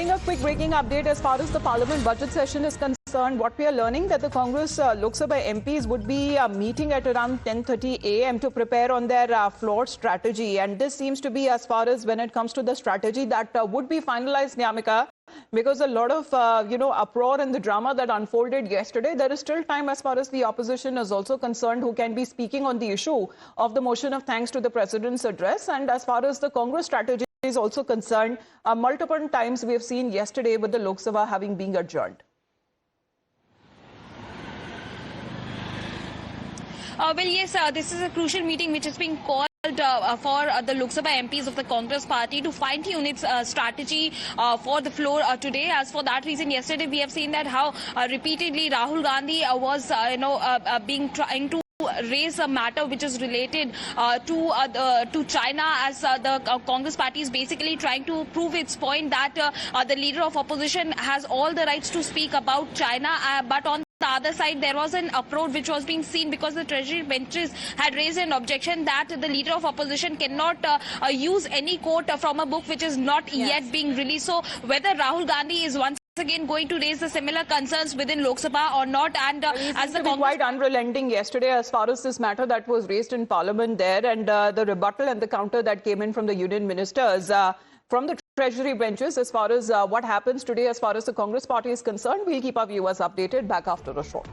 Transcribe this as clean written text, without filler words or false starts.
Getting a quick breaking update as far as the Parliament budget session is concerned. What we are learning that the Congress Lok Sabha MPs would be meeting at around 10:30 a.m. to prepare on their floor strategy. And this seems to be as far as when it comes to the strategy that would be finalized, Nyamika, because a lot of, uproar and the drama that unfolded yesterday. There is still time as far as the opposition is also concerned, who can be speaking on the issue of the motion of thanks to the president's address. And as far as the Congress strategy is also concerned, multiple times we have seen yesterday with the Lok Sabha having been adjourned. Yes, this is a crucial meeting which is being called for the Lok Sabha MPs of the Congress party to fine-tune its strategy for the floor today. As for that reason, yesterday we have seen that how repeatedly Rahul Gandhi was, trying to raise a matter which is related to China, as the Congress party is basically trying to prove its point that the leader of opposition has all the rights to speak about China, but on the other side, there was an uproar which was being seen because the Treasury benches had raised an objection that the leader of opposition cannot use any quote from a book which is not yet being released. So whether Rahul Gandhi is once again going to raise the similar concerns within Lok Sabha or not, and as the Congress quite unrelenting yesterday as far as this matter that was raised in Parliament there, and the rebuttal and the counter that came in from the union ministers from the Treasury benches as far as what happens today as far as the Congress party is concerned. We'll keep our viewers updated. Back after a short.